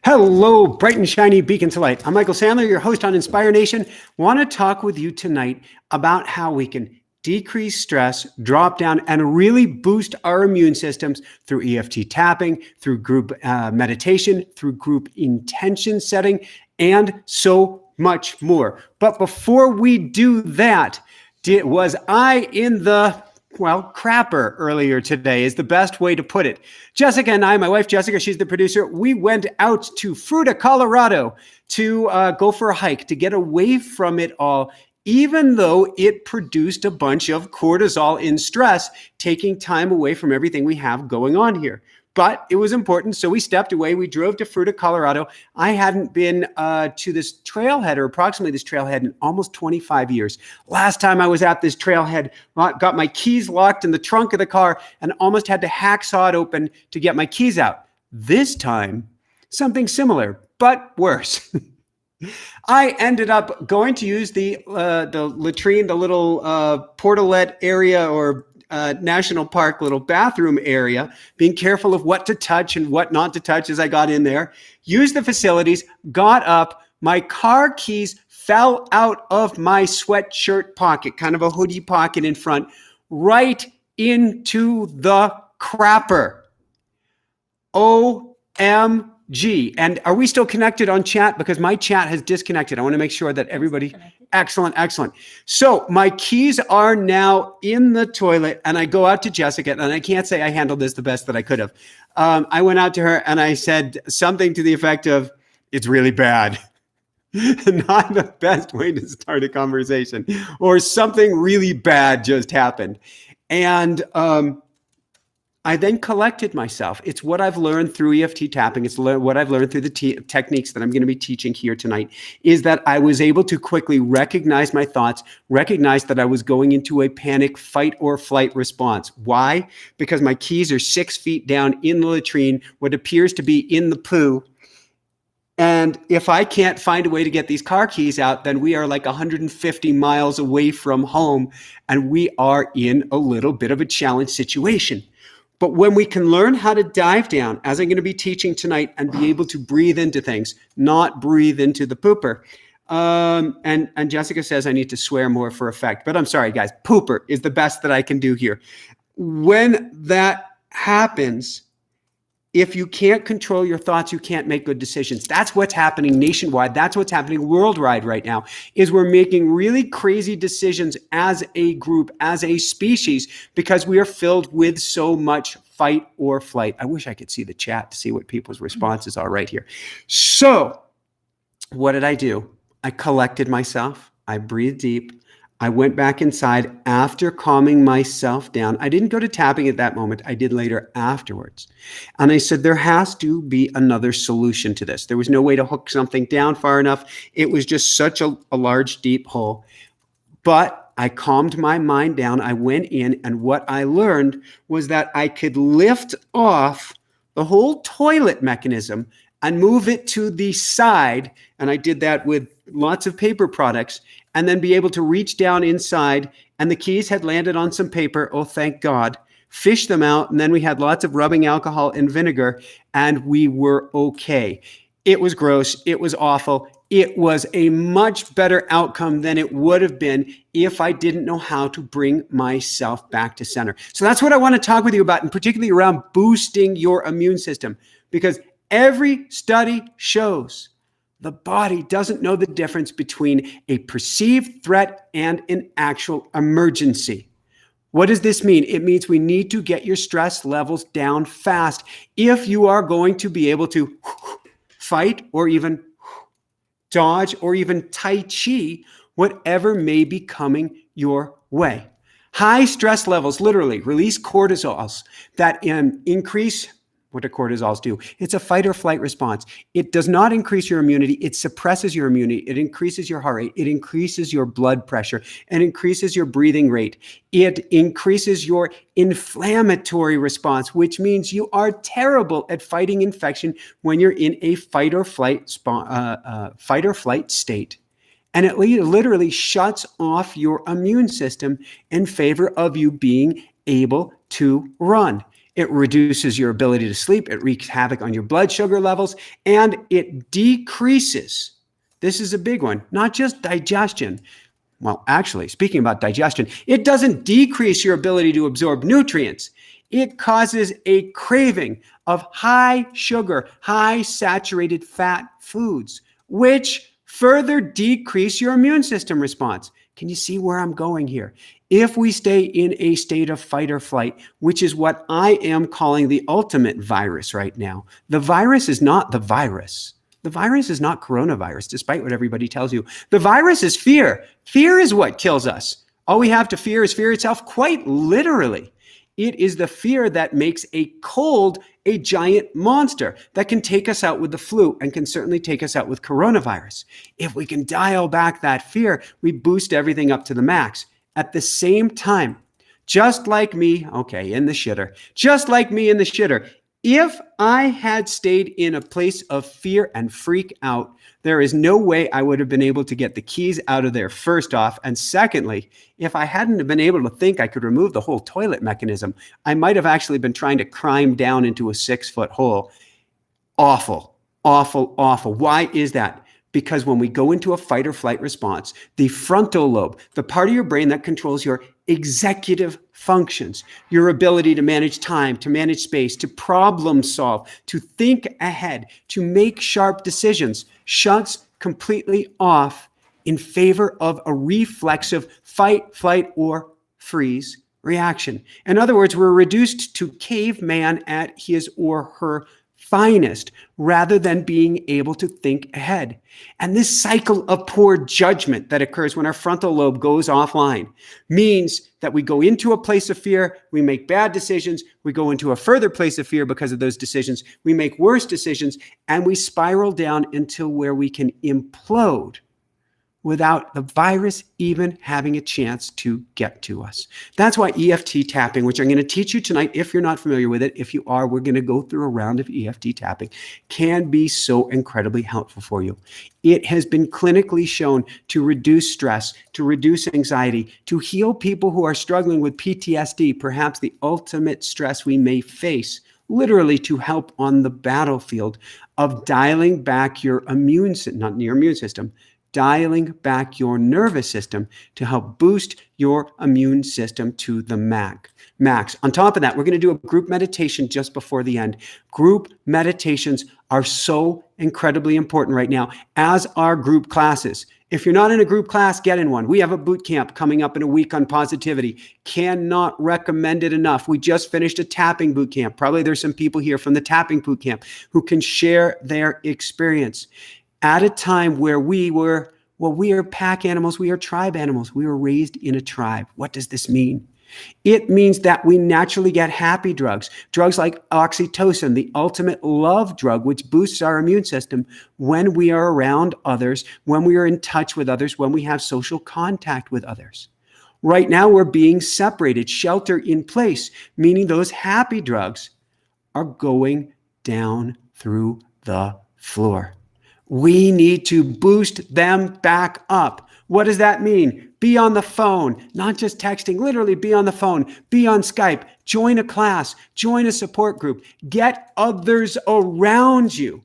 Hello, bright and shiny beacons of light. I'm Michael Sandler, your host on Inspire Nation. Want to talk with you tonight about how we can decrease stress, drop down, and really boost our immune systems through EFT tapping, through group meditation, through group intention setting, and so much more. But before we do that, was I in the crapper earlier today is the best way to put it. Jessica and I, my wife Jessica, she's the producer, we went out to Fruita, Colorado to go for a hike, to get away from it all, even though it produced a bunch of cortisol in stress, taking time away from everything we have going on here. But it was important, so we stepped away. We drove to Fruita, Colorado. I hadn't been to this trailhead, or approximately this trailhead, in almost 25 years. Last time I was at this trailhead, got my keys locked in the trunk of the car and almost had to hacksaw it open to get my keys out. This time, something similar, but worse. I ended up going to use the latrine, the little portalette area, or national park little bathroom area, being careful of what to touch and what not to touch as I got in there, used the facilities, got up, my car keys fell out of my sweatshirt pocket, kind of a hoodie pocket in front, right into the crapper. OMG. And are we still connected on chat? Because my chat has disconnected. I want to make sure that everybody... Excellent. So my keys are now in the toilet, and I go out to Jessica, and I can't say I handled this the best that I could have. I went out to her and I said something to the effect of, "It's really bad." Not the best way to start a conversation, or something really bad just happened. And I then collected myself. It's what I've learned through EFT tapping. It's what I've learned through the techniques that I'm going to be teaching here tonight, is that I was able to quickly recognize my thoughts, recognize that I was going into a panic, fight or flight response. Why? Because my keys are 6 feet down in the latrine, what appears to be in the poo. And if I can't find a way to get these car keys out, then we are like 150 miles away from home, and we are in a little bit of a challenge situation. But when we can learn how to dive down, as I'm going to be teaching tonight, and be able to breathe into things, not breathe into the pooper. And Jessica says I need to swear more for effect. But I'm sorry, guys. Pooper is the best that I can do here. When that happens, if you can't control your thoughts, you can't make good decisions. That's what's happening nationwide. That's what's happening worldwide right now, is we're making really crazy decisions as a group, as a species, because we are filled with so much fight or flight. I wish I could see the chat to see what people's responses are right here. So what did I do? I collected myself. I breathed deep. I went back inside after calming myself down. I didn't go to tapping at that moment. I did later afterwards. And I said, there has to be another solution to this. There was no way to hook something down far enough. It was just such a large, deep hole. But I calmed my mind down. I went in, and what I learned was that I could lift off the whole toilet mechanism and move it to the side. And I did that with lots of paper products, and then be able to reach down inside, and the keys had landed on some paper. Oh, thank God. Fish them out, and then we had lots of rubbing alcohol and vinegar, and we were okay. It was gross. It was awful. It was a much better outcome than it would have been if I didn't know how to bring myself back to center. So that's what I want to talk with you about, and particularly around boosting your immune system, because every study shows the body doesn't know the difference between a perceived threat and an actual emergency. What does this mean? It means we need to get your stress levels down fast if you are going to be able to fight or even dodge or even Tai Chi whatever may be coming your way. High stress levels literally release cortisols that increase. What do cortisols do? It's a fight or flight response. It does not increase your immunity. It suppresses your immunity. It increases your heart rate. It increases your blood pressure and increases your breathing rate. It increases your inflammatory response, which means you are terrible at fighting infection when you're in a fight or flight state. And it literally shuts off your immune system in favor of you being able to run. It reduces your ability to sleep. It wreaks havoc on your blood sugar levels, and it decreases. This is a big one, not just digestion. Well, actually, speaking about digestion, it doesn't decrease your ability to absorb nutrients. It causes a craving of high sugar, high saturated fat foods, which further decrease your immune system response. Can you see where I'm going here? If we stay in a state of fight or flight, which is what I am calling the ultimate virus right now, the virus is not the virus. The virus is not coronavirus, despite what everybody tells you. The virus is fear. Fear is what kills us. All we have to fear is fear itself, quite literally. It is the fear that makes a cold a giant monster that can take us out with the flu and can certainly take us out with coronavirus. If we can dial back that fear, we boost everything up to the max. At the same time, just like me, just like me in the shitter, if I had stayed in a place of fear and freak out, there is no way I would have been able to get the keys out of there, first off. And secondly, if I hadn't been able to think I could remove the whole toilet mechanism, I might have actually been trying to climb down into a 6-foot hole. Awful, awful, awful. Why is that? Because when we go into a fight or flight response, the frontal lobe, the part of your brain that controls your executive functions, your ability to manage time, to manage space, to problem solve, to think ahead, to make sharp decisions, shuts completely off in favor of a reflexive fight, flight, or freeze reaction. In other words, we're reduced to caveman at his or her finest, rather than being able to think ahead. And this cycle of poor judgment that occurs when our frontal lobe goes offline means that we go into a place of fear, we make bad decisions, we go into a further place of fear because of those decisions, we make worse decisions, and we spiral down until where we can implode without the virus even having a chance to get to us. That's why EFT tapping, which I'm going to teach you tonight, if you're not familiar with it, if you are, we're going to go through a round of EFT tapping, can be so incredibly helpful for you. It has been clinically shown to reduce stress, to reduce anxiety, to heal people who are struggling with PTSD, perhaps the ultimate stress we may face, literally to help on the battlefield of dialing back your immune system, dialing back your nervous system to help boost your immune system to the max. On top of that, we're going to do a group meditation just before the end. Group meditations are so incredibly important right now, as are group classes. If you're not in a group class, get in one. We have a boot camp coming up in a week on positivity. Cannot recommend it enough. We just finished a tapping boot camp. Probably there's some people here from the tapping boot camp who can share their experience. At a time where we are pack animals, we are tribe animals. We were raised in a tribe. What does this mean? It means that we naturally get happy drugs like oxytocin, the ultimate love drug, which boosts our immune system when we are around others, when we are in touch with others, when we have social contact with others. Right now, we're being separated, shelter in place, meaning those happy drugs are going down through the floor. We need to boost them back up. What does that mean? Be on the phone, not just texting, literally be on the phone, be on Skype, join a class, join a support group, get others around you.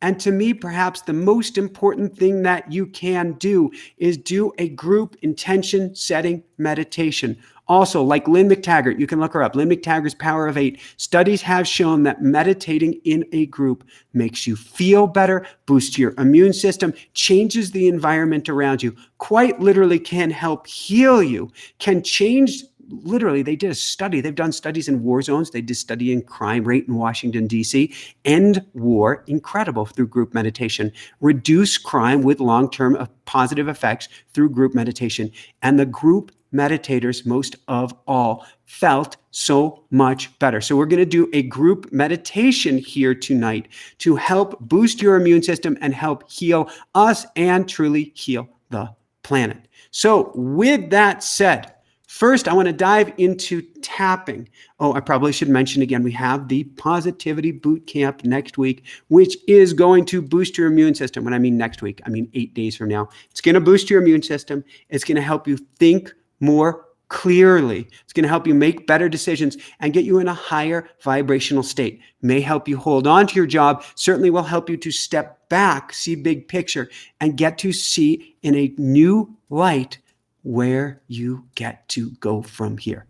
And to me, perhaps the most important thing that you can do is do a group intention setting meditation. Also, like Lynn McTaggart, you can look her up, Lynn McTaggart's Power of 8. Studies have shown that meditating in a group makes you feel better, boosts your immune system, changes the environment around you, quite literally can help heal you, can change. Literally, they did a study. They've done studies in war zones. They did study in crime rate in Washington, D.C. End war, incredible, through group meditation. Reduce crime with long-term positive effects through group meditation. And the group meditators, most of all, felt so much better. So we're going to do a group meditation here tonight to help boost your immune system and help heal us and truly heal the planet. So with that said, first, I want to dive into tapping. Oh, I probably should mention again, we have the Positivity Boot Camp next week, which is going to boost your immune system. When I mean next week, I mean 8 days from now. It's going to boost your immune system. It's going to help you think more clearly. It's going to help you make better decisions and get you in a higher vibrational state. May help you hold on to your job, certainly will help you to step back, see big picture, and get to see in a new light where you get to go from here.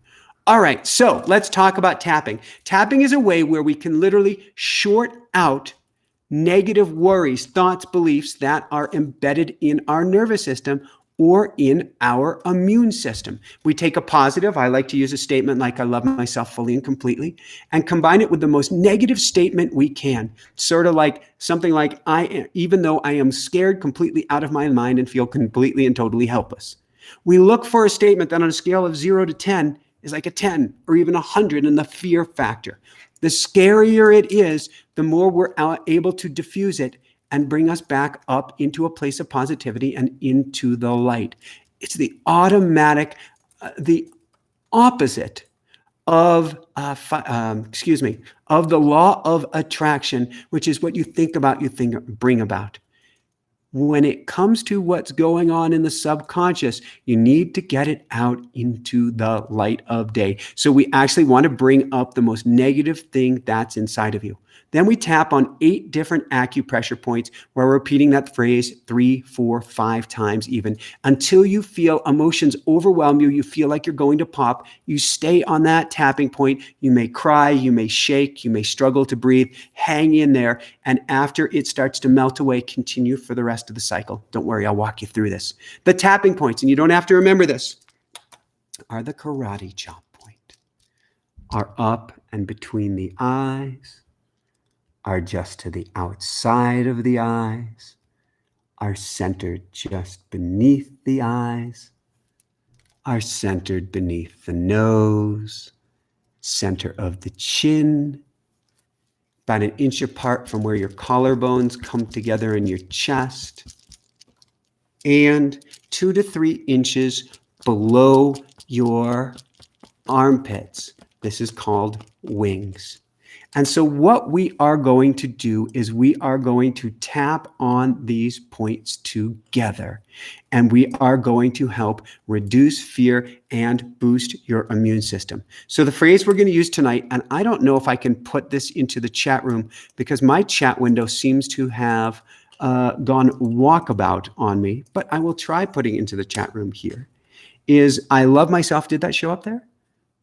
All right, so let's talk about tapping. Tapping is a way where we can literally short out negative worries, thoughts, beliefs that are embedded in our nervous system or in our immune system. We take a positive, I like to use a statement like, I love myself fully and completely, and combine it with the most negative statement we can. Sort of like something like, even though I am scared completely out of my mind and feel completely and totally helpless. We look for a statement that on a scale of 0 to 10 is like a 10 or even 100 in the fear factor. The scarier it is, the more we're able to diffuse it and bring us back up into a place of positivity and into the light. It's the automatic, the opposite of, of the law of attraction, which is what you think about, you bring about. When it comes to what's going on in the subconscious, you need to get it out into the light of day. So we actually want to bring up the most negative thing that's inside of you. Then we tap on 8 different acupressure points where we're repeating that phrase 3, 4, 5 times even until you feel emotions overwhelm you. You feel like you're going to pop. You stay on that tapping point. You may cry, you may shake, you may struggle to breathe. Hang in there. And after it starts to melt away, continue for the rest of the cycle. Don't worry, I'll walk you through this. The tapping points, and you don't have to remember this, are the karate chop point, are up and between the eyes, are just to the outside of the eyes, are centered just beneath the eyes, are centered beneath the nose, center of the chin, about an inch apart from where your collarbones come together in your chest, and 2 to 3 inches below your armpits. This is called wings. And so what we are going to do is we are going to tap on these points together, and we are going to help reduce fear and boost your immune system. So the phrase we're going to use tonight, and I don't know if I can put this into the chat room because my chat window seems to have gone walkabout on me, but I will try putting it into the chat room here, is I love myself. Did that show up there?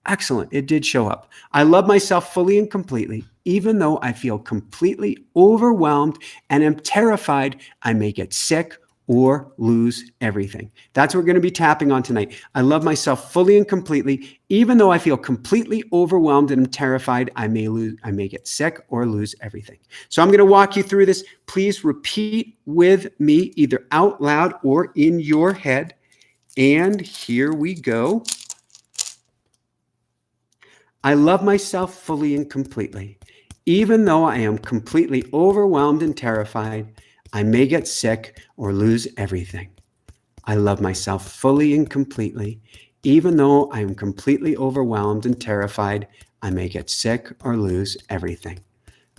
Excellent. It did show up. I love myself fully and completely, even though I feel completely overwhelmed and am terrified I may get sick or lose everything. That's what we're going to be tapping on tonight. I love myself fully and completely, even though I feel completely overwhelmed and am terrified I may get sick or lose everything. So I'm going to walk you through this. Please repeat with me, either out loud or in your head. And here we go. I love myself fully and completely. Even though I am completely overwhelmed and terrified, I may get sick or lose everything. I love myself fully and completely. Even though I am completely overwhelmed and terrified, I may get sick or lose everything.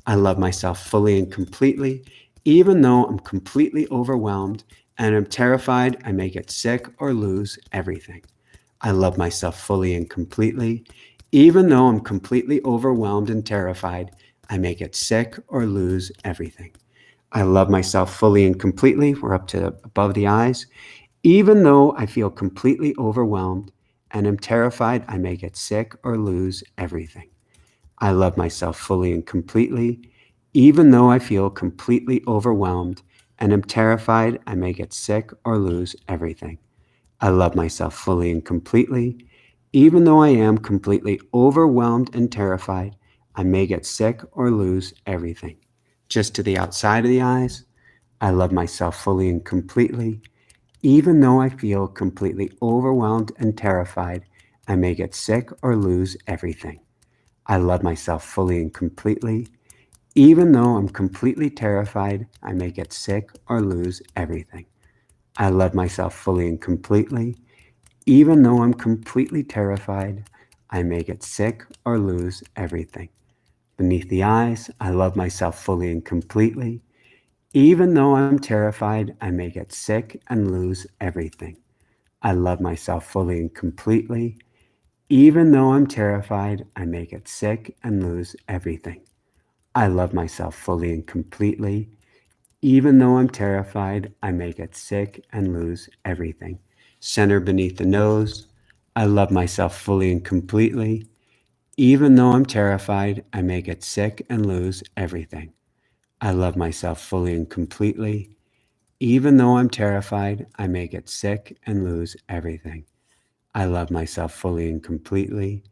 I love myself fully and completely. Even though I'm completely overwhelmed and am terrified, I may get sick or lose everything. I love myself fully and completely. Even though I'm completely overwhelmed and terrified, I may get sick or lose everything. I love myself fully and completely. We're up to above the eyes. Even though I feel completely overwhelmed and am terrified, I may get sick or lose everything. I love myself fully and completely. Even though I feel completely overwhelmed and am terrified, I may get sick or lose everything. I love myself fully and completely. Even though I am completely overwhelmed and terrified, I may get sick or lose everything. Just to the outside of the eyes, I love myself fully and completely. Even though I feel completely overwhelmed and terrified, I may get sick or lose everything. I love myself fully and completely. Even though I'm completely terrified, I may get sick or lose everything. I love myself fully and completely. Even though I'm completely terrified, I may get sick or lose everything. Beneath the eyes, I love myself fully and completely. Even though I'm terrified, I may get sick and lose everything. I love myself fully and completely. Even though I'm terrified, I may get sick and lose everything. I love myself fully and completely. Even though I'm terrified, I may get sick and lose everything. Center beneath the nose. I love myself fully and completely. Even though I'm terrified, I may get sick and lose everything. I love myself fully and completely. Even though I'm terrified, I may get sick and lose everything. I love myself fully and completely.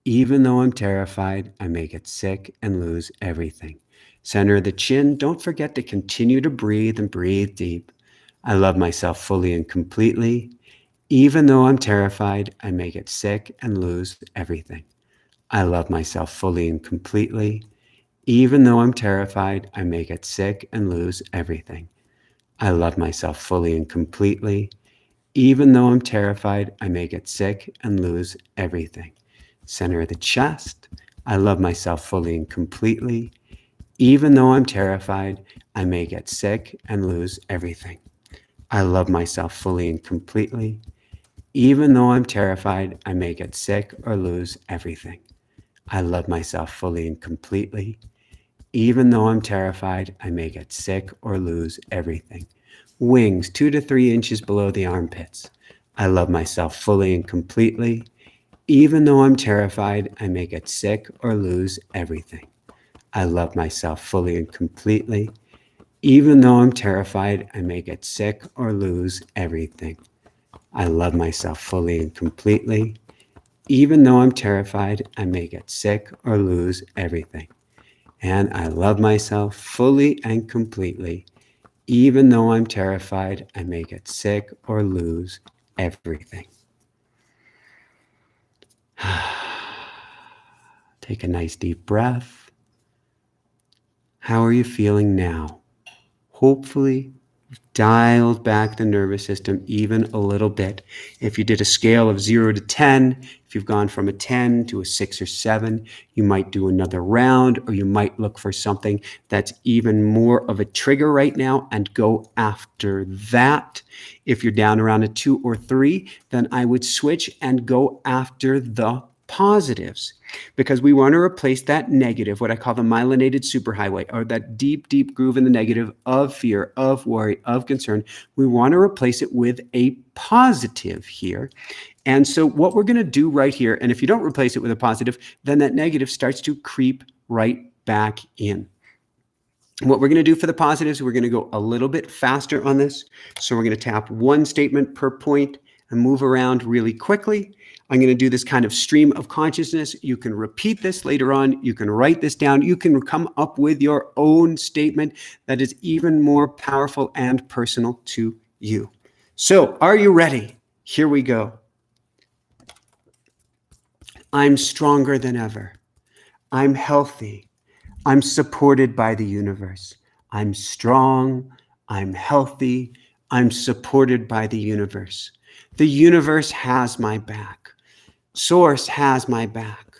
Even though I'm terrified, I may get sick and lose everything. Center of the chin, don't forget to continue to breathe and breathe deep. I love myself fully and completely. Even though I'm terrified, I may get sick and lose everything. I love myself fully and completely. Even though I'm terrified, I may get sick and lose everything. I love myself fully and completely. Even though I'm terrified, I may get sick and lose everything. Center of the chest. I love myself fully and completely. Even though I'm terrified, I may get sick and lose everything. I love myself fully and completely. Even though I'm terrified, I may get sick or lose everything. I love myself fully and completely. Even though I'm terrified, I may get sick or lose everything. Wings 2 to 3 inches below the armpits. I love myself fully and completely. Even though I'm terrified, I may get sick or lose everything. I love myself fully and completely. Even though I'm terrified, I may get sick or lose everything. I love myself fully and completely. Even though I'm terrified, I may get sick or lose everything. And I love myself fully and completely. Even though I'm terrified, I may get sick or lose everything. Take a nice deep breath. How are you feeling now? Hopefully, you've dialed back the nervous system even a little bit. If you did a scale of 0 to 10, if you've gone from a 10 to a 6 or 7, you might do another round, or you might look for something that's even more of a trigger right now and go after that. If you're down around a 2 or 3, then I would switch and go after the positives, because we want to replace that negative, what I call the myelinated superhighway, or that deep, deep groove in the negative of fear, of worry, of concern. We want to replace it with a positive here. And so what we're going to do right here, and if you don't replace it with a positive, then that negative starts to creep right back in. What we're going to do for the positives, we're going to go a little bit faster on this. So we're going to tap one statement per point and move around really quickly. I'm going to do this kind of stream of consciousness. You can repeat this later on. You can write this down. You can come up with your own statement that is even more powerful and personal to you. So, are you ready? Here we go. I'm stronger than ever. I'm healthy. I'm supported by the universe. I'm strong. I'm healthy. I'm supported by the universe. The universe has my back. Source has my back.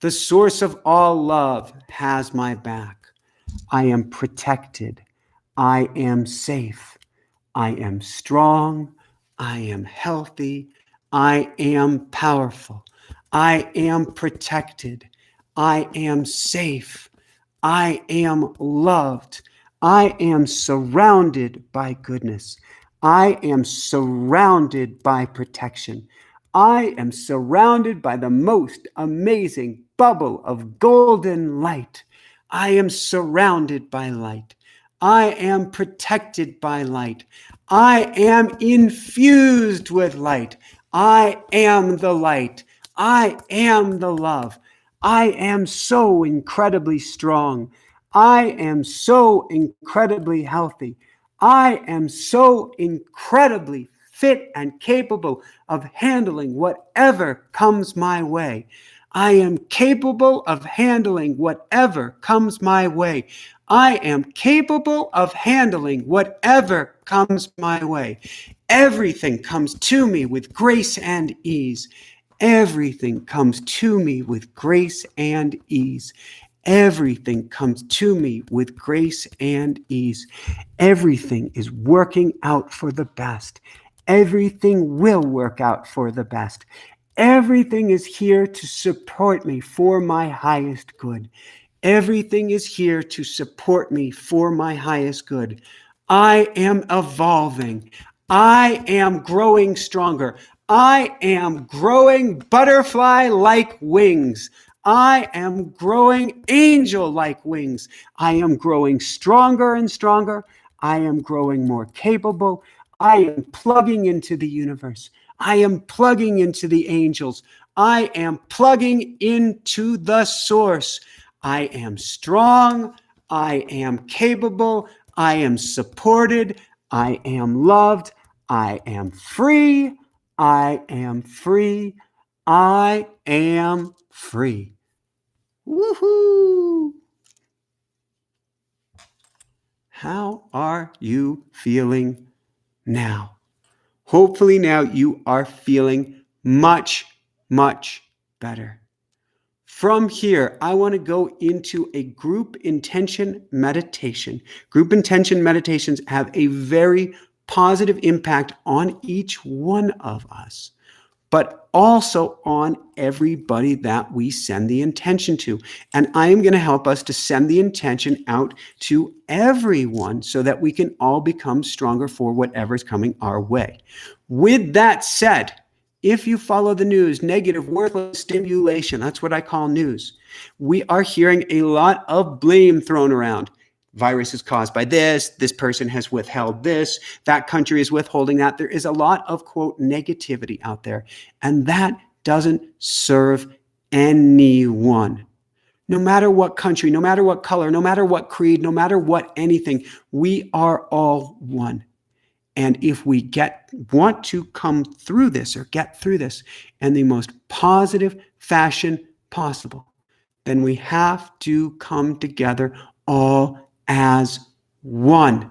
The source of all love has my back. I am protected. I am safe. I am strong. I am healthy. I am powerful. I am protected. I am safe. I am loved. I am surrounded by goodness. I am surrounded by protection. I am surrounded by the most amazing bubble of golden light. I am surrounded by light. I am protected by light. I am infused with light. I am the light. I am the love. I am so incredibly strong. I am so incredibly healthy. I am so incredibly fit and capable of handling whatever comes my way. I am capable of handling whatever comes my way. I am capable of handling whatever comes my way. Everything comes to me with grace and ease. Everything comes to me with grace and ease. Everything comes to me with grace and ease. Everything is working out for the best. Everything will work out for the best. Everything is here to support me for my highest good. Everything is here to support me for my highest good. I am evolving. I am growing stronger. I am growing butterfly-like wings. I am growing angel-like wings. I am growing stronger and stronger. I am growing more capable. I am plugging into the universe. I am plugging into the angels. I am plugging into the source. I am strong. I am capable. I am supported. I am loved. I am free. I am free. I am free. Woohoo! How are you feeling now? Hopefully now you are feeling much, much better. From here, I want to go into a group intention meditation. Group intention meditations have a very positive impact on each one of us, but also on everybody that we send the intention to. And I am going to help us to send the intention out to everyone so that we can all become stronger for whatever's coming our way. With that said, if you follow the news, negative, worthless stimulation, that's what I call news. We are hearing a lot of blame thrown around. Virus is caused by this person has withheld this, that country is withholding that. There is a lot of, quote, negativity out there, and that doesn't serve anyone. No matter what country, no matter what color, no matter what creed, no matter what anything, we are all one. And if we want to come through this or get through this in the most positive fashion possible, then we have to come together all as one.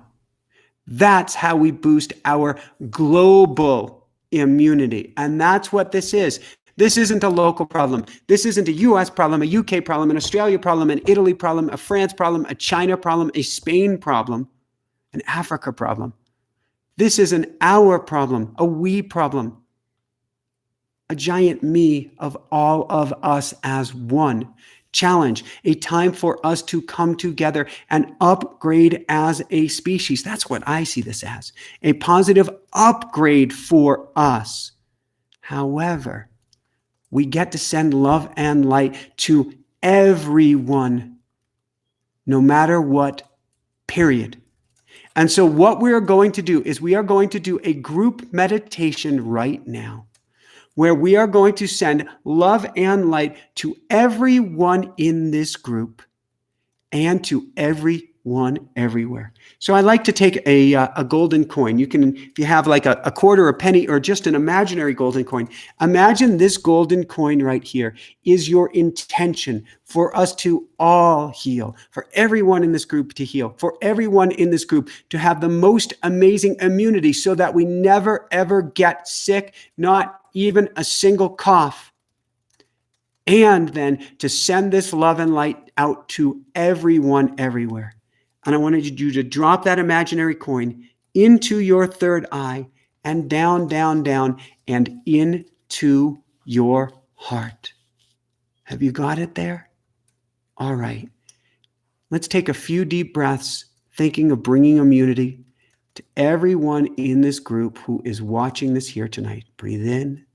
That's how we boost our global immunity. And that's what this is. This isn't a local problem. This isn't a US problem, a UK problem, an Australia problem, an Italy problem, a France problem, a China problem, a Spain problem, an Africa problem. This is an our problem, a we problem, a giant me of all of us as one. Challenge, a time for us to come together and upgrade as a species. That's what I see this as, a positive upgrade for us. However, we get to send love and light to everyone, no matter what, period. And so what we are going to do is we are going to do a group meditation right now where we are going to send love and light to everyone in this group and to everyone everywhere. So I like to take a golden coin. You can, if you have like a quarter, a penny, or just an imaginary golden coin, imagine this golden coin right here is your intention for us to all heal, for everyone in this group to heal, for everyone in this group to have the most amazing immunity so that we never, ever get sick, not even a single cough. And then to send this love and light out to everyone everywhere. And I wanted you to drop that imaginary coin into your third eye and down, down, down, and into your heart. Have you got it there? All right. Let's take a few deep breaths, thinking of bringing immunity to everyone in this group who is watching this here tonight. Breathe in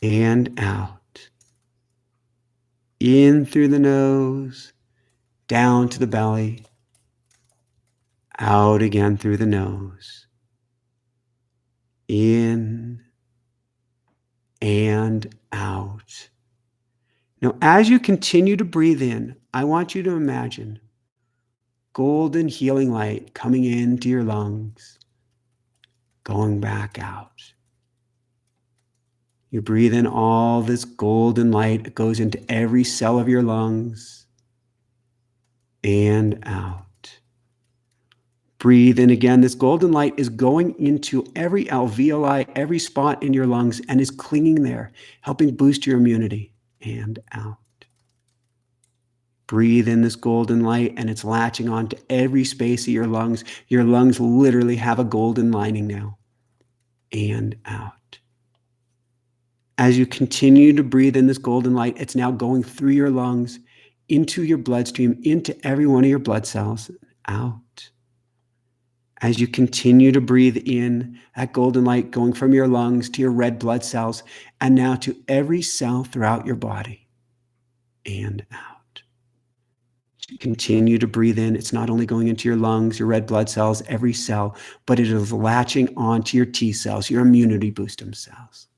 and out. In through the nose, down to the belly, out again through the nose. In and out. Now, as you continue to breathe in, I want you to imagine golden healing light coming into your lungs, going back out. You breathe in all this golden light. It goes into every cell of your lungs and out. Breathe in again. This golden light is going into every alveoli, every spot in your lungs, and is clinging there, helping boost your immunity. And out. Breathe in this golden light, and it's latching on to every space of your lungs. Your lungs literally have a golden lining now. And out. As you continue to breathe in this golden light, it's now going through your lungs, into your bloodstream, into every one of your blood cells, out. As you continue to breathe in that golden light going from your lungs to your red blood cells, and now to every cell throughout your body, and out. As you continue to breathe in, it's not only going into your lungs, your red blood cells, every cell, but it is latching onto your T cells, your immunity boosting cells.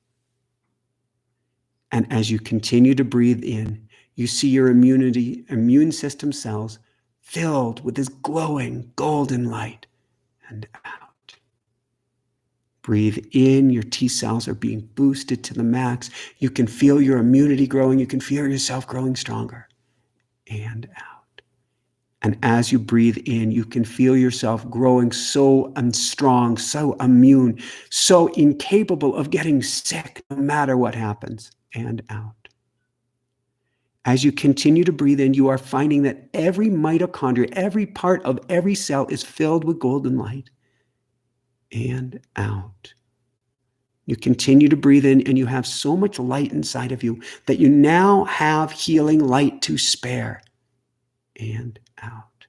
And as you continue to breathe in, you see your immune system cells filled with this glowing golden light, and out. Breathe in, your T cells are being boosted to the max. You can feel your immunity growing. You can feel yourself growing stronger, and out. And as you breathe in, you can feel yourself growing so strong, so immune, so incapable of getting sick no matter what happens, and out. As you continue to breathe in, you are finding that every mitochondria, every part of every cell is filled with golden light, and out. You continue to breathe in, and you have so much light inside of you that you now have healing light to spare, and out.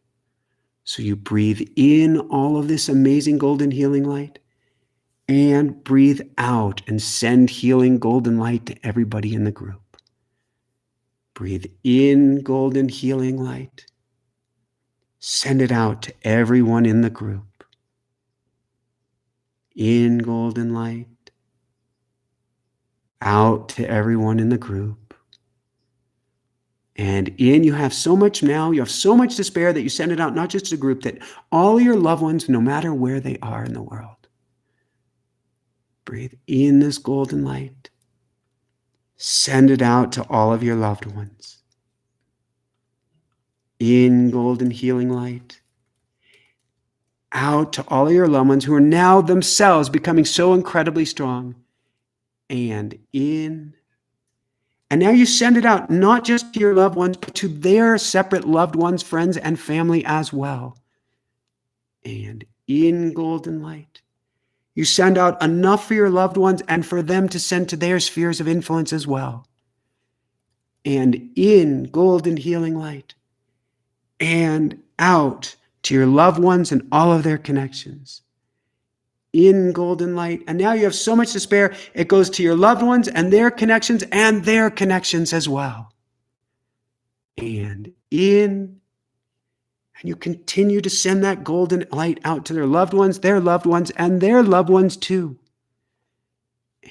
So you breathe in all of this amazing golden healing light, and breathe out and send healing golden light to everybody in the group. Breathe in golden healing light. Send it out to everyone in the group. In golden light. Out to everyone in the group. And in, you have so much now, you have so much to spare that you send it out, not just to the group, that all your loved ones, no matter where they are in the world. Breathe in this golden light. Send it out to all of your loved ones. In golden healing light. Out to all of your loved ones who are now themselves becoming so incredibly strong. And in. And now you send it out, not just to your loved ones, but to their separate loved ones, friends, and family as well. And in golden light. You send out enough for your loved ones and for them to send to their spheres of influence as well. And in golden healing light. And out to your loved ones and all of their connections. In golden light. And now you have so much to spare. It goes to your loved ones and their connections as well. And in. And you continue to send that golden light out to their loved ones, and their loved ones too.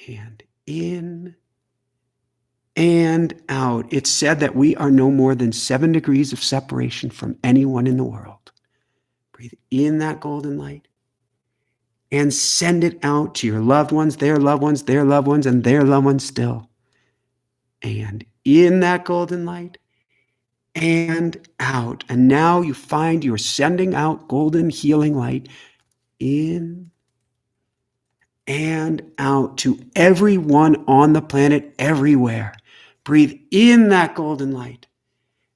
And in and out. It's said that we are no more than 7 degrees of separation from anyone in the world. Breathe in that golden light and send it out to your loved ones, and their loved ones still. And in that golden light. And out. And now you find you're sending out golden healing light in and out to everyone on the planet everywhere. Breathe in that golden light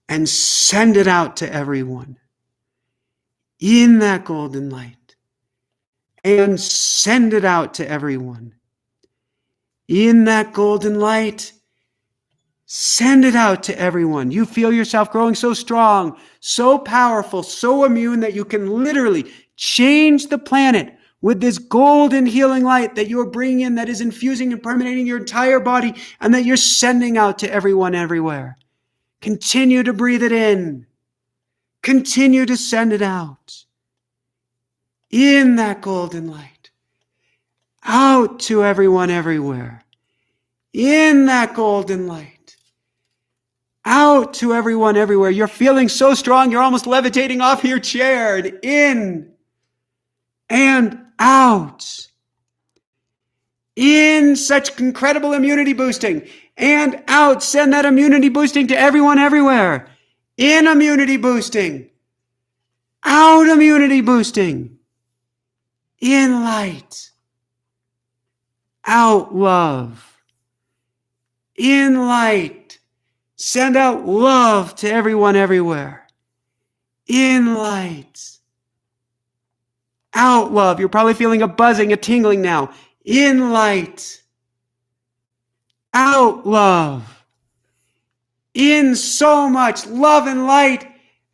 and send it out to everyone. In that golden light and send it out to everyone. In that golden light. Send it out to everyone. You feel yourself growing so strong, so powerful, so immune that you can literally change the planet with this golden healing light that you're bringing in, that is infusing and permeating your entire body, and that you're sending out to everyone everywhere. Continue to breathe it in. Continue to send it out. In that golden light. Out to everyone everywhere. In that golden light. Out to everyone everywhere. You're feeling so strong, you're almost levitating off your chair. And in and out. In, such incredible immunity boosting. And out, send that immunity boosting to everyone everywhere. In, immunity boosting. Out, immunity boosting. In, light. Out, love. In, light. Send out love to everyone everywhere. In light. Out love. You're probably feeling a buzzing, a tingling now. In light. Out love. In so much love and light.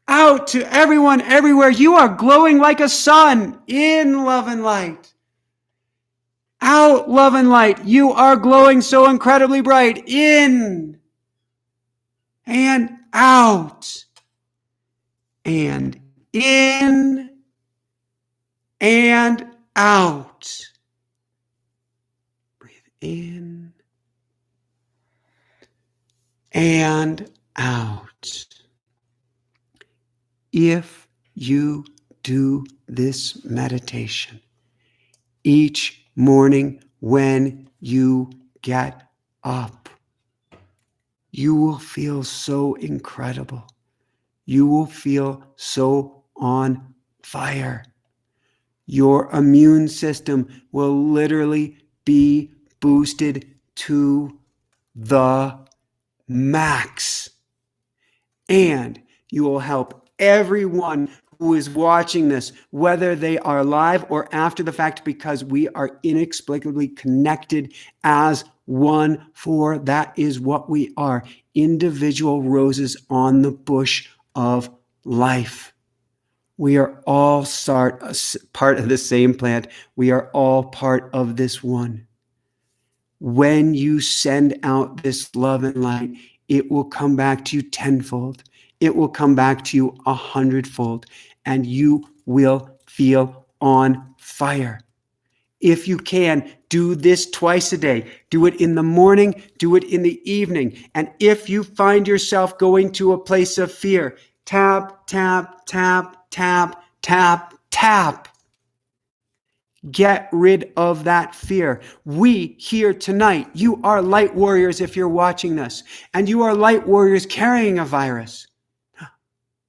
Out to everyone everywhere. You are glowing like a sun. In love and light. Out love and light. You are glowing so incredibly bright. In and out. And in and out. Breathe in and out. If you do this meditation each morning when you get up, you will feel so incredible. You will feel so on fire. Your immune system will literally be boosted to the max. And you will help everyone who is watching this, whether they are live or after the fact, because we are inexplicably connected as one, for that is what we are, individual roses on the bush of life. We are all part of the same plant. We are all part of this one. When you send out this love and light, it will come back to you tenfold. It will come back to you 100-fold, and you will feel on fire. If you can, do this twice a day. Do it in the morning, do it in the evening. And if you find yourself going to a place of fear, tap, tap, tap, tap, tap, tap. Get rid of that fear. We here tonight, you are light warriors if you're watching this, and you are light warriors carrying a virus.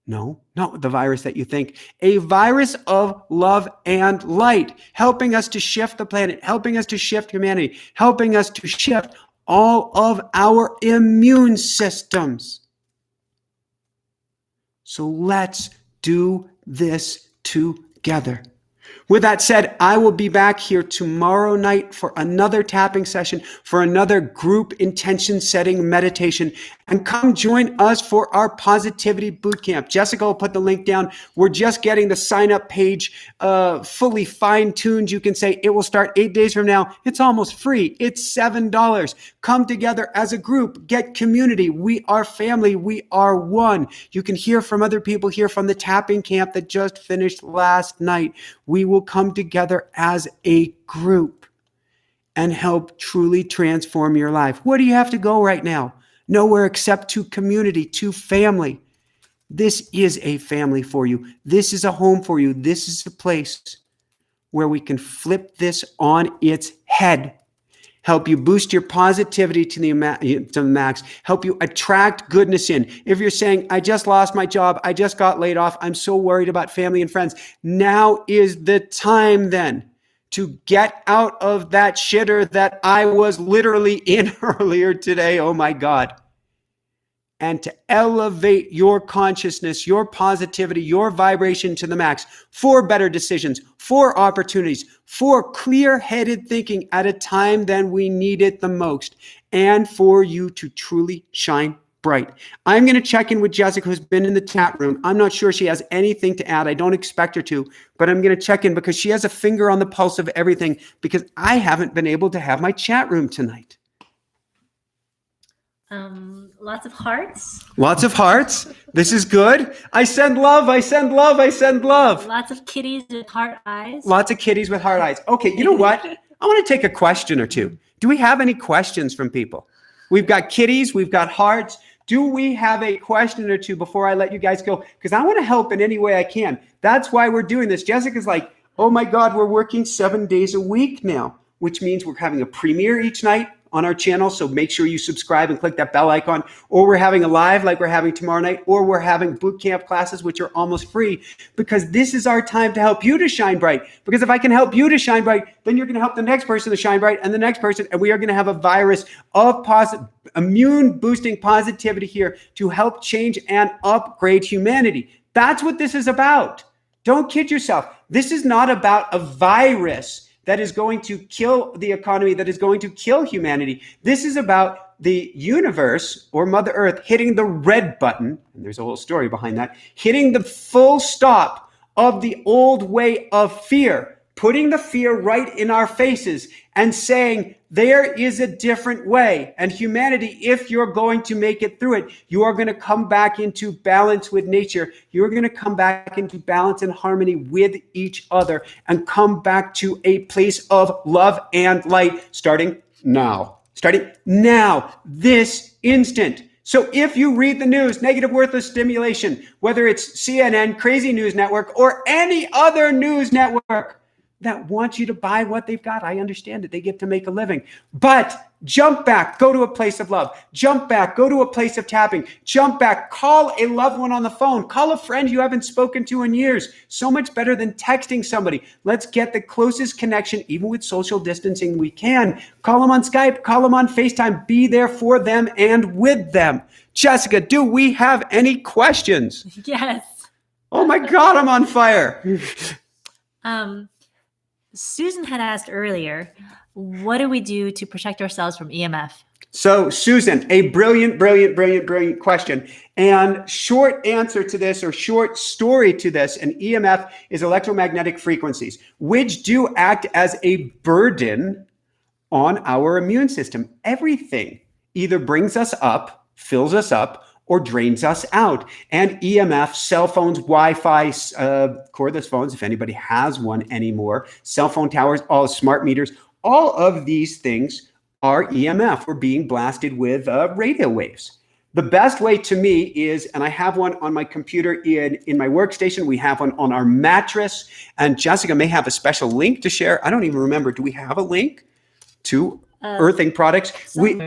No, not the virus that you think. A virus of love and light, helping us to shift the planet, helping us to shift humanity, helping us to shift all of our immune systems. So let's do this together. With that said, I will be back here tomorrow night for another tapping session, for another group intention setting meditation, and come join us for our positivity bootcamp. Jessica will put the link down. We're just getting the sign up page fully fine tuned. You can say it will start 8 days from now. It's almost free. It's $7. Come together as a group, get community. We are family. We are one. You can hear from other people here from the tapping camp that just finished last night. We will come together as a group and help truly transform your life. Where do you have to go right now? Nowhere except to community, to family. This is a family for you. This is a home for you. This is a place where we can flip this on its head, help you boost your positivity to the max, help you attract goodness in. If you're saying, I just lost my job, I just got laid off, I'm so worried about family and friends, now is the time then to get out of that shitter that I was literally in earlier today. Oh my God. And to elevate your consciousness, your positivity, your vibration to the max for better decisions, for opportunities, for clear-headed thinking at a time when we need it the most, and for you to truly shine bright. I'm going to check in with Jessica, who's been in the chat room. I'm not sure she has anything to add. I don't expect her to, but I'm going to check in because she has a finger on the pulse of everything, because I haven't been able to have my chat room tonight. Lots of hearts. Lots of hearts. This is good. I send love. I send love. I send love. Lots of kitties with heart eyes. Lots of kitties with heart eyes. Okay, you know what? I want to take a question or two. Do we have any questions from people? We've got kitties. We've got hearts. Do we have a question or two before I let you guys go? Because I want to help in any way I can. That's why we're doing this. Jessica's like, oh my God, we're working 7 days a week now, which means we're having a premiere each night. on our channel. So make sure you subscribe and click that bell icon, or we're having a live like we're having tomorrow night, or we're having boot camp classes, which are almost free, because this is our time to help you to shine bright. Because if I can help you to shine bright, then you're going to help the next person to shine bright and the next person. And we are going to have a virus of immune boosting positivity here to help change and upgrade humanity. That's what this is about. Don't kid yourself. This is not about a virus that is going to kill the economy, that is going to kill humanity. This is about the universe or Mother Earth hitting the red button, and there's a whole story behind that, hitting the full stop of the old way of fear, putting the fear right in our faces and saying, there is a different way. And humanity, if you're going to make it through it, you are going to come back into balance with nature. You're going to come back into balance and harmony with each other and come back to a place of love and light starting now. Starting now, this instant. So if you read the news, negative worthless stimulation, whether it's CNN, Crazy News Network, or any other news network that wants you to buy what they've got, I understand it. They get to make a living. But jump back, go to a place of love. Jump back, go to a place of tapping. Jump back, call a loved one on the phone. Call a friend you haven't spoken to in years. So much better than texting somebody. Let's get the closest connection, even with social distancing we can. Call them on Skype, call them on FaceTime. Be there for them and with them. Jessica, do we have any questions? Yes. Oh my God, I'm on fire. Susan had asked earlier, what do we do to protect ourselves from EMF? So, Susan, a brilliant question. And short answer to this, or short story to this, an EMF is electromagnetic frequencies, which do act as a burden on our immune system. Everything either brings us up, fills us up, or drains us out. And EMF, cell phones, Wi-Fi, cordless phones, if anybody has one anymore, cell phone towers, all smart meters, all of these things are EMF. We're being blasted with radio waves. The best way to me is, and I have one on my computer in my workstation, we have one on our mattress, and Jessica may have a special link to share. I don't even remember. Do we have a link to earthing products? We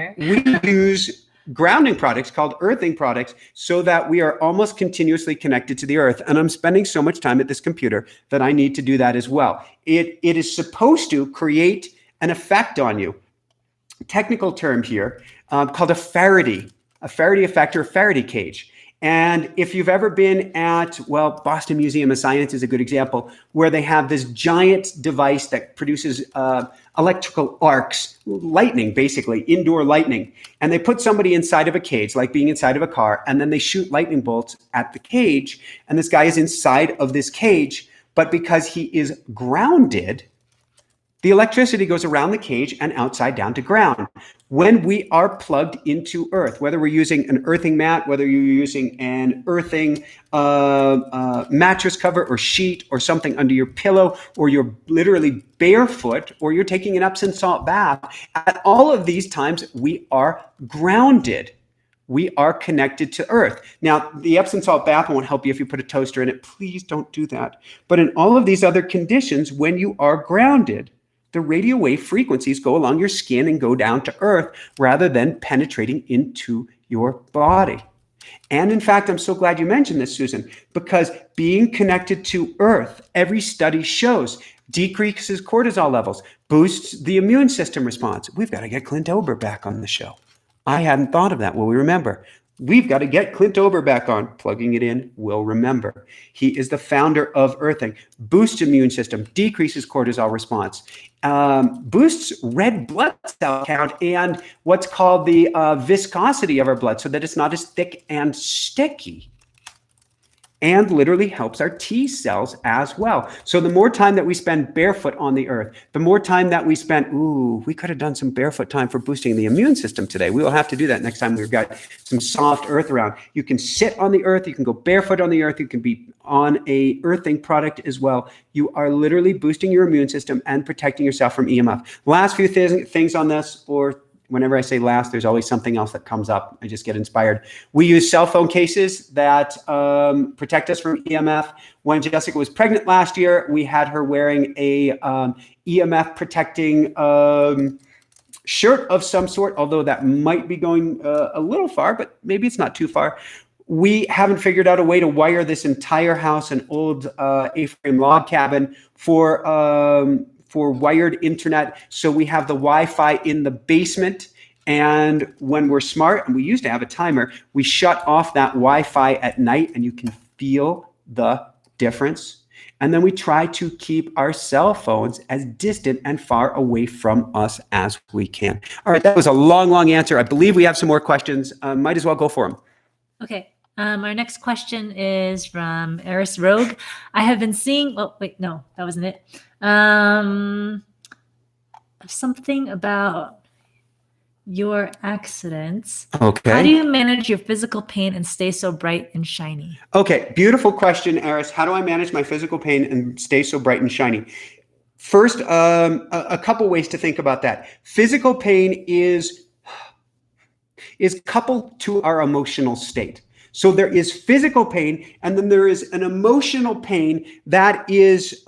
use grounding products called earthing products so that we are almost continuously connected to the earth. And I'm spending so much time at this computer that I need to do that as well. It is supposed to create an effect on you. Technical term here called a Faraday effect or Faraday cage. And if you've ever been at, Boston Museum of Science is a good example, where they have this giant device that produces electrical arcs, lightning, basically, indoor lightning. And they put somebody inside of a cage, like being inside of a car, and then they shoot lightning bolts at the cage. And this guy is inside of this cage, but because he is grounded, the electricity goes around the cage and outside down to ground. When we are plugged into earth, whether we're using an earthing mat, whether you're using an earthing mattress cover or sheet or something under your pillow, or you're literally barefoot, or you're taking an Epsom salt bath, at all of these times, we are grounded. We are connected to earth. Now, the Epsom salt bath won't help you if you put a toaster in it. Please don't do that. But in all of these other conditions, when you are grounded, the radio wave frequencies go along your skin and go down to earth rather than penetrating into your body. And in fact, I'm so glad you mentioned this, Susan, because being connected to earth, every study shows, decreases cortisol levels, boosts the immune system response. We've got to get Clint Ober back on the show. I hadn't thought of that. Well, we remember. We've got to get Clint Ober back on. Plugging it in, we'll remember. He is the founder of earthing. Boosts immune system, decreases cortisol response, boosts red blood cell count and what's called the viscosity of our blood so that it's not as thick and sticky. And literally helps our T cells as well. So the more time that we spend barefoot on the earth, the more time that we spend, we could have done some barefoot time for boosting the immune system today. We will have to do that next time we've got some soft earth around. You can sit on the earth, you can go barefoot on the earth, you can be on a earthing product as well. You are literally boosting your immune system and protecting yourself from EMF. Last few things on this, or whenever I say last, there's always something else that comes up. I just get inspired. We use cell phone cases that protect us from EMF. When Jessica was pregnant last year, we had her wearing a EMF protecting shirt of some sort, although that might be going a little far, but maybe it's not too far. We haven't figured out a way to wire this entire house, an old A-frame log cabin, for wired internet. So we have the Wi-Fi in the basement. And when we're smart, and we used to have a timer, we shut off that Wi-Fi at night, and you can feel the difference. And then we try to keep our cell phones as distant and far away from us as we can. All right, that was a long, long answer. I believe we have some more questions. Might as well go for them. Okay. Our next question is from Eris Rogue. I have been seeing, oh, wait, no, that wasn't it. Something about your accidents. Okay. How do you manage your physical pain and stay so bright and shiny? Okay, beautiful question, Eris. How do I manage my physical pain and stay so bright and shiny? First, a couple ways to think about that. Physical pain is coupled to our emotional state. So there is physical pain, and then there is an emotional pain that is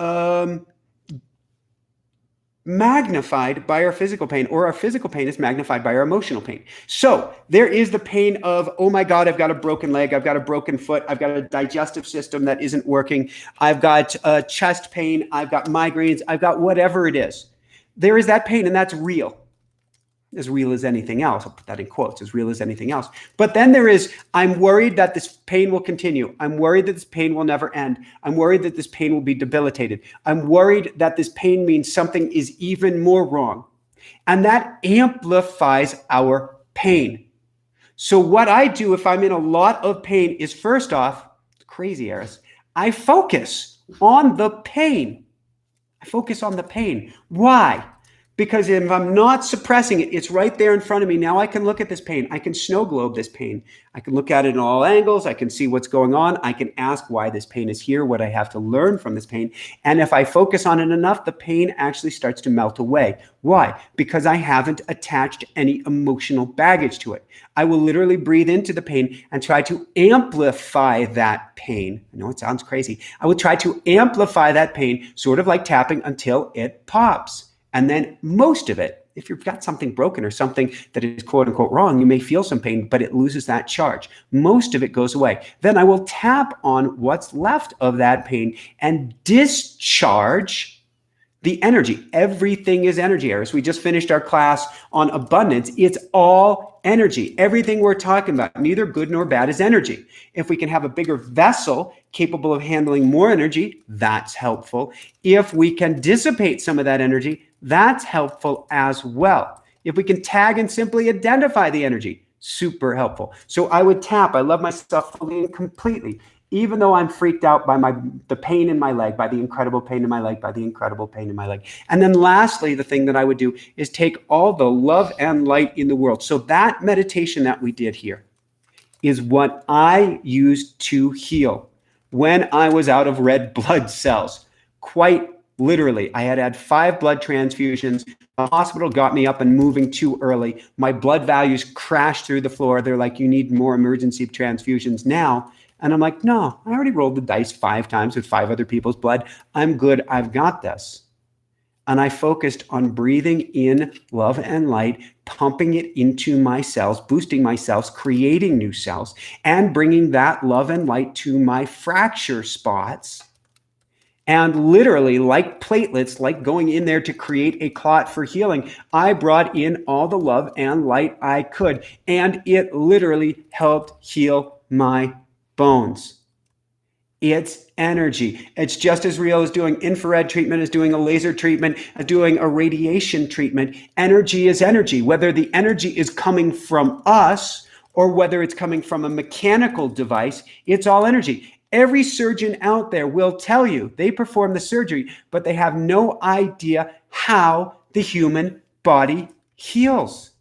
magnified by our physical pain, or our physical pain is magnified by our emotional pain. So there is the pain of, oh my God, I've got a broken leg, I've got a broken foot, I've got a digestive system that isn't working, I've got chest pain, I've got migraines, I've got whatever it is. There is that pain, and that's real. As real as anything else. I'll put that in quotes, as real as anything else. But then there is, I'm worried that this pain will continue. I'm worried that this pain will never end. I'm worried that this pain will be debilitated. I'm worried that this pain means something is even more wrong. And that amplifies our pain. So what I do if I'm in a lot of pain is, first off, crazy, Eris, I focus on the pain. I focus on the pain. Why? Because if I'm not suppressing it, it's right there in front of me. Now I can look at this pain. I can snow globe this pain. I can look at it in all angles. I can see what's going on. I can ask why this pain is here, what I have to learn from this pain. And if I focus on it enough, the pain actually starts to melt away. Why? Because I haven't attached any emotional baggage to it. I will literally breathe into the pain and try to amplify that pain. I know it sounds crazy. I will try to amplify that pain, sort of like tapping, until it pops. And then most of it, if you've got something broken or something that is quote unquote wrong, you may feel some pain, but it loses that charge. Most of it goes away. Then I will tap on what's left of that pain and discharge the energy. Everything is energy, Eris. We just finished our class on abundance. It's all energy. Everything we're talking about, neither good nor bad, is energy. If we can have a bigger vessel capable of handling more energy, that's helpful. If we can dissipate some of that energy, that's helpful as well. If we can tag and simply identify the energy, super helpful. So I would tap. I love myself fully and completely, even though I'm freaked out by the pain in my leg, by the incredible pain in my leg, by the incredible pain in my leg. And then lastly, the thing that I would do is take all the love and light in the world. So that meditation that we did here is what I used to heal when I was out of red blood cells. Quite literally, I had had 5 blood transfusions. The hospital got me up and moving too early. My blood values crashed through the floor. They're like, you need more emergency transfusions now. And I'm like, no, I already rolled the dice 5 times with 5 other people's blood. I'm good. I've got this. And I focused on breathing in love and light, pumping it into my cells, boosting my cells, creating new cells, and bringing that love and light to my fracture spots. And literally, like platelets, like going in there to create a clot for healing, I brought in all the love and light I could. And it literally helped heal my bones. It's energy. It's just as real as doing infrared treatment, as doing a laser treatment, as doing a radiation treatment. Energy is energy. Whether the energy is coming from us or whether it's coming from a mechanical device, it's all energy. Every surgeon out there will tell you they perform the surgery, but they have no idea how the human body heals.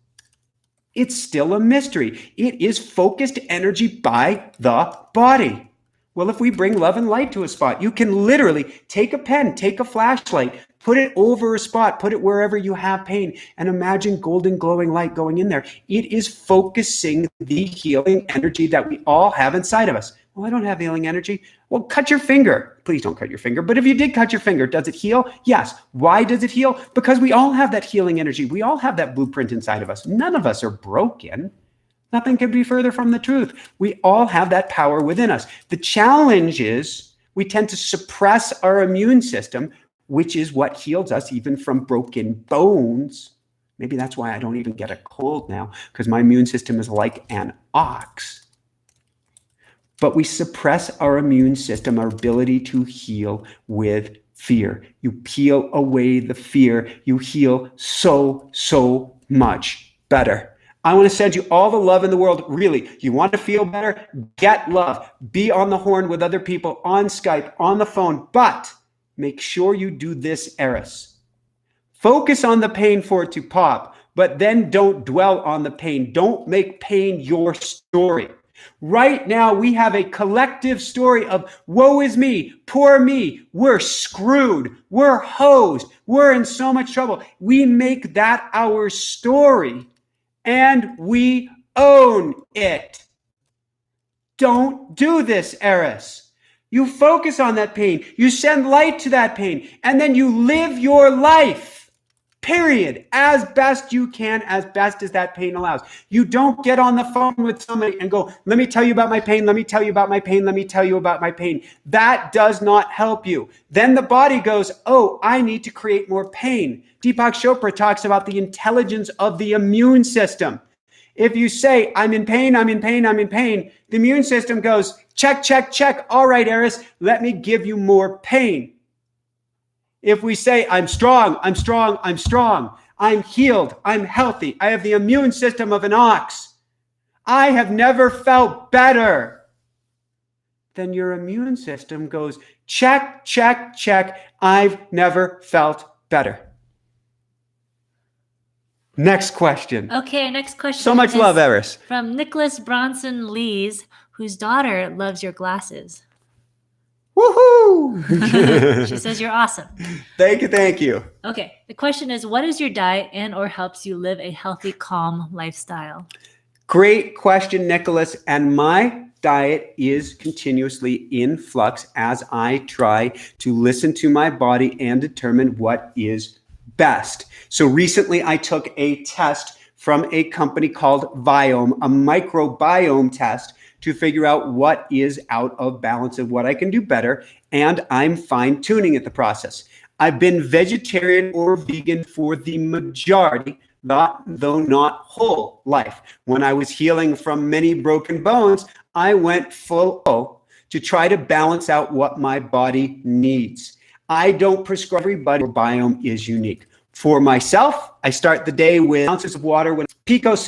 It's still a mystery. It is focused energy by the body. Well, if we bring love and light to a spot, you can literally take a pen, take a flashlight, put it over a spot, put it wherever you have pain, and imagine golden glowing light going in there. It is focusing the healing energy that we all have inside of us. Oh, I don't have healing energy. Well, cut your finger. Please don't cut your finger. But if you did cut your finger, does it heal? Yes. Why does it heal? Because we all have that healing energy. We all have that blueprint inside of us. None of us are broken. Nothing could be further from the truth. We all have that power within us. The challenge is we tend to suppress our immune system, which is what heals us even from broken bones. Maybe that's why I don't even get a cold now, because my immune system is like an ox. But we suppress our immune system, our ability to heal with fear. You peel away the fear, you heal so much better. I want to send you all the love in the world. Really, you want to feel better? Get love. Be on the horn with other people, on Skype, on the phone, but make sure you do this, Eris. Focus on the pain for it to pop, but then don't dwell on the pain. Don't make pain your story. Right now, we have a collective story of woe is me, poor me, we're screwed, we're hosed, we're in so much trouble. We make that our story and we own it. Don't do this, Eris. You focus on that pain, you send light to that pain, and then you live your life. Period. As best you can, as best as that pain allows. You don't get on the phone with somebody and go, let me tell you about my pain, let me tell you about my pain, let me tell you about my pain. That does not help you. Then the body goes, oh, I need to create more pain. Deepak Chopra talks about the intelligence of the immune system. If you say, I'm in pain, I'm in pain, I'm in pain, the immune system goes, check, check, check. All right, Eris, let me give you more pain. If we say, I'm strong, I'm strong, I'm strong, I'm healed, I'm healthy, I have the immune system of an ox, I have never felt better, then your immune system goes, check, check, check, I've never felt better. Next question. Okay, next question. So much love, Eris. From Nicholas Bronson Lees, whose daughter loves your glasses. Woohoo! She says you're awesome. Thank you, thank you. Okay, the question is, what is your diet and or helps you live a healthy, calm lifestyle? Great question, Nicholas. And my diet is continuously in flux as I try to listen to my body and determine what is best. So recently I took a test from a company called Viome, a microbiome test, to figure out what is out of balance and what I can do better. And I'm fine-tuning at the process. I've been vegetarian or vegan for the majority, though not whole life. When I was healing from many broken bones, I went full O to try to balance out what my body needs. I don't prescribe everybody. Biome is unique. For myself, I start the day with ounces of water with pico